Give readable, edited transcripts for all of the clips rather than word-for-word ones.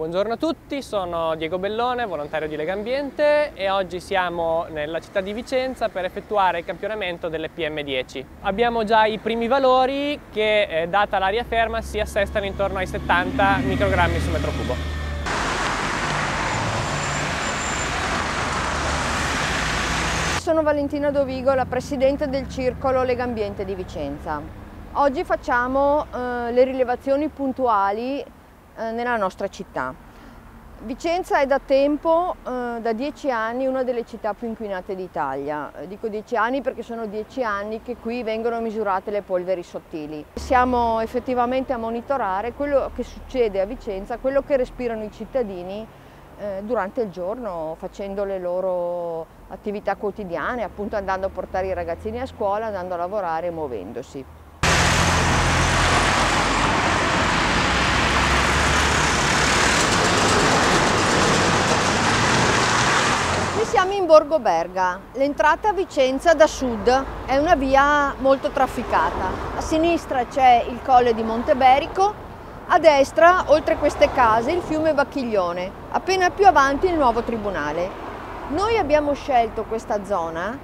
Buongiorno a tutti, sono Diego Bellone, volontario di Legambiente e oggi siamo nella città di Vicenza per effettuare il campionamento delle PM10. Abbiamo già i primi valori che, data l'aria ferma, si assestano intorno ai 70 microgrammi su metro cubo. Sono Valentina Dovigo, la presidente del circolo Legambiente di Vicenza. Oggi facciamo le rilevazioni puntuali nella nostra città. Vicenza è da tempo, da 10 anni, una delle città più inquinate d'Italia. Dico 10 anni perché sono 10 anni che qui vengono misurate le polveri sottili. Siamo effettivamente a monitorare quello che succede a Vicenza, quello che respirano i cittadini durante il giorno, facendo le loro attività quotidiane, appunto andando a portare i ragazzini a scuola, andando a lavorare e muovendosi. Siamo in Borgo Berga. L'entrata a Vicenza da sud è una via molto trafficata. A sinistra c'è il colle di Monteberico, a destra, oltre queste case, il fiume Vacchiglione, appena più avanti il nuovo tribunale. Noi abbiamo scelto questa zona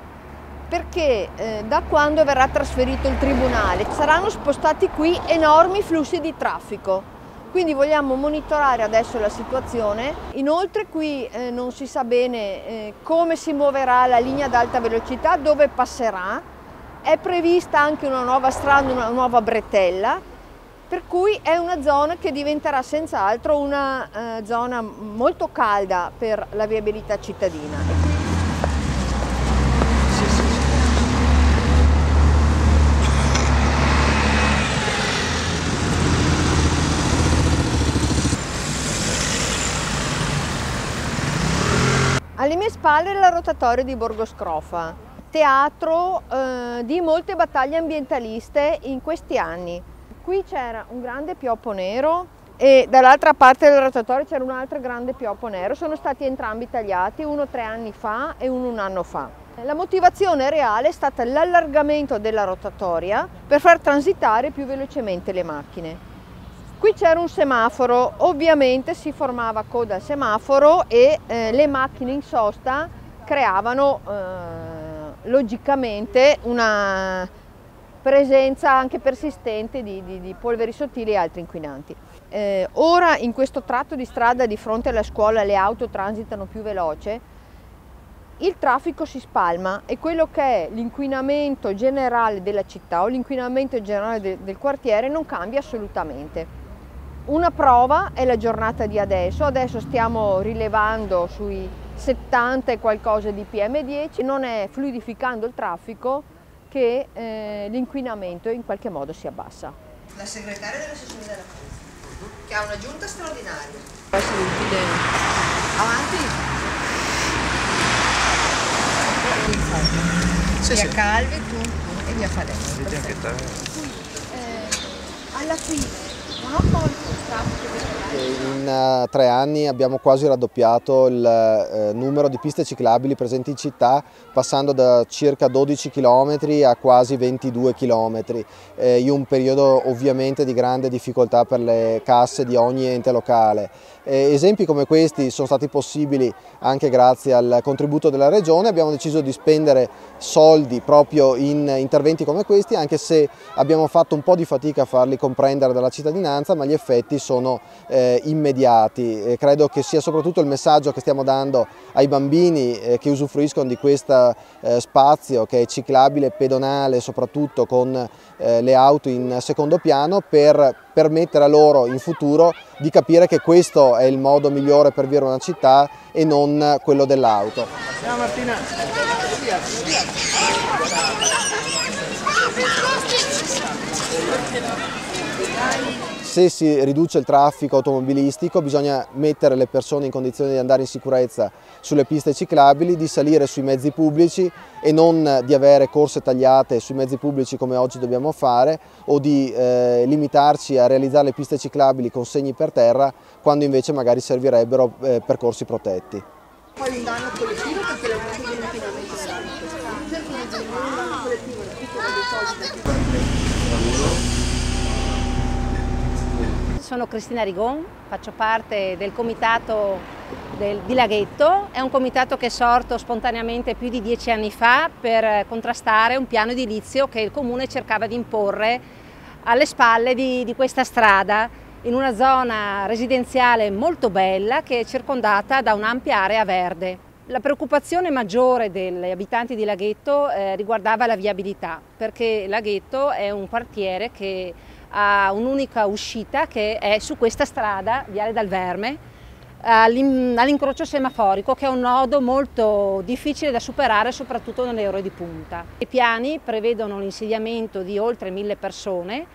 perché da quando verrà trasferito il tribunale saranno spostati qui enormi flussi di traffico. Quindi vogliamo monitorare adesso la situazione. Inoltre qui non si sa bene come si muoverà la linea ad alta velocità, dove passerà. È prevista anche una nuova strada, una nuova bretella, per cui è una zona che diventerà senz'altro una zona molto calda per la viabilità cittadina. Alle mie spalle la rotatoria di Borgo Scrofa, teatro di molte battaglie ambientaliste in questi anni. Qui c'era un grande pioppo nero e dall'altra parte del rotatorio c'era un altro grande pioppo nero. Sono stati entrambi tagliati, uno 3 anni fa e uno 1 anno fa. La motivazione reale è stata l'allargamento della rotatoria per far transitare più velocemente le macchine. Qui c'era un semaforo, ovviamente si formava coda al semaforo e le macchine in sosta creavano logicamente una presenza anche persistente di polveri sottili e altri inquinanti. Ora in questo tratto di strada di fronte alla scuola le auto transitano più veloce, il traffico si spalma e quello che è l'inquinamento generale della città o l'inquinamento generale del quartiere non cambia assolutamente. Una prova è la giornata di adesso stiamo rilevando sui 70 e qualcosa di PM10, non è fluidificando il traffico che l'inquinamento in qualche modo si abbassa. La segretaria della sessione della Cruz, che ha una giunta straordinaria. Può essere utile. Avanti. Sì, via Calvi, tu e via Falè. Vedi anche te. Alla fine non ho tolto il traffico. In 3 anni abbiamo quasi raddoppiato il numero di piste ciclabili presenti in città, passando da circa 12 km a quasi 22 km, in un periodo ovviamente di grande difficoltà per le casse di ogni ente locale. Esempi come questi sono stati possibili anche grazie al contributo della Regione. Abbiamo deciso di spendere soldi proprio in interventi come questi, anche se abbiamo fatto un po' di fatica a farli comprendere dalla cittadinanza, ma gli effetti sono immediati. Credo che sia soprattutto il messaggio che stiamo dando ai bambini che usufruiscono di questo spazio che è ciclabile, pedonale, soprattutto con le auto in secondo piano, per permettere a loro in futuro di capire che questo è il modo migliore per vivere una città e non quello dell'auto. Ciao Martina! Se si riduce il traffico automobilistico bisogna mettere le persone in condizione di andare in sicurezza sulle piste ciclabili, di salire sui mezzi pubblici e non di avere corse tagliate sui mezzi pubblici come oggi dobbiamo fare, o di limitarci a realizzare le piste ciclabili con segni per terra quando invece magari servirebbero percorsi protetti. Poi un danno collettivo perché la parte dell'inquinamento è alto. Certo di un danno collettivo, la piccola dei soldi. sono Cristina Rigon, faccio parte del comitato di Laghetto. È un comitato che è sorto spontaneamente più di 10 anni fa per contrastare un piano edilizio che il Comune cercava di imporre alle spalle di questa strada, in una zona residenziale molto bella che è circondata da un'ampia area verde. La preoccupazione maggiore degli abitanti di Laghetto riguardava la viabilità, perché Laghetto è un quartiere che ha un'unica uscita che è su questa strada, Viale dal Verme, all'incrocio semaforico, che è un nodo molto difficile da superare soprattutto nelle ore di punta. I piani prevedono l'insediamento di oltre 1000 persone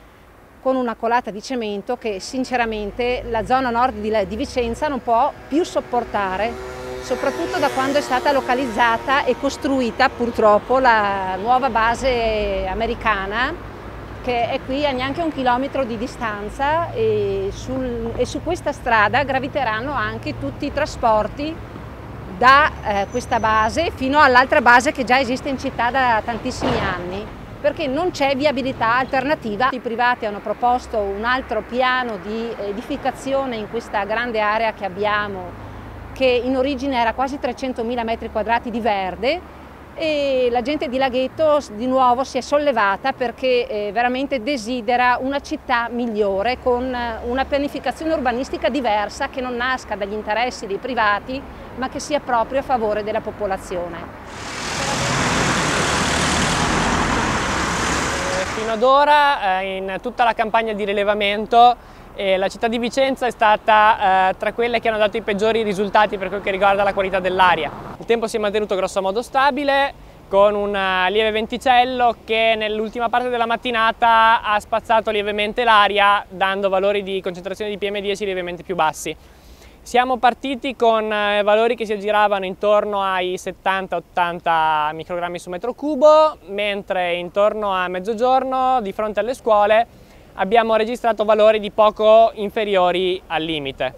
con una colata di cemento che sinceramente la zona nord di Vicenza non può più sopportare, soprattutto da quando è stata localizzata e costruita purtroppo la nuova base americana, che è qui a neanche 1 chilometro di distanza, e su questa strada graviteranno anche tutti i trasporti da questa base fino all'altra base che già esiste in città da tantissimi anni, perché non c'è viabilità alternativa. I privati hanno proposto un altro piano di edificazione in questa grande area che abbiamo, che in origine era quasi 300.000 metri quadrati di verde, e la gente di Laghetto di nuovo si è sollevata perché veramente desidera una città migliore, con una pianificazione urbanistica diversa, che non nasca dagli interessi dei privati ma che sia proprio a favore della popolazione. Fino ad ora in tutta la campagna di rilevamento la città di Vicenza è stata tra quelle che hanno dato i peggiori risultati per quel che riguarda la qualità dell'aria. Il tempo si è mantenuto grossomodo stabile, con un lieve venticello che nell'ultima parte della mattinata ha spazzato lievemente l'aria, dando valori di concentrazione di PM10 lievemente più bassi. Siamo partiti con valori che si aggiravano intorno ai 70-80 microgrammi su metro cubo, mentre intorno a mezzogiorno, di fronte alle scuole, abbiamo registrato valori di poco inferiori al limite.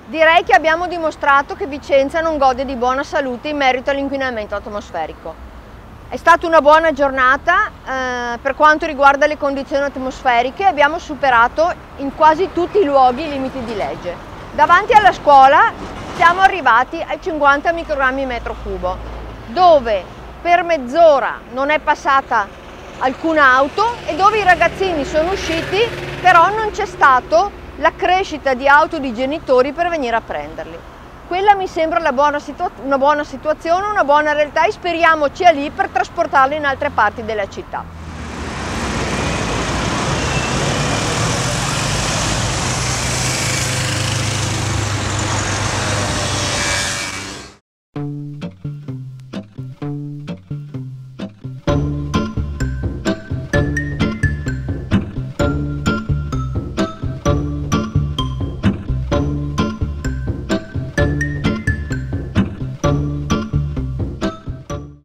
Direi che abbiamo dimostrato che Vicenza non gode di buona salute in merito all'inquinamento atmosferico. È stata una buona giornata per quanto riguarda le condizioni atmosferiche. Abbiamo superato in quasi tutti i luoghi i limiti di legge. Davanti alla scuola siamo arrivati ai 50 microgrammi metro cubo, dove per mezz'ora non è passata alcuna auto e dove i ragazzini sono usciti, però non c'è stata la crescita di auto di genitori per venire a prenderli. Quella mi sembra una buona situazione, una buona realtà, e speriamo sia lì per trasportarli in altre parti della città.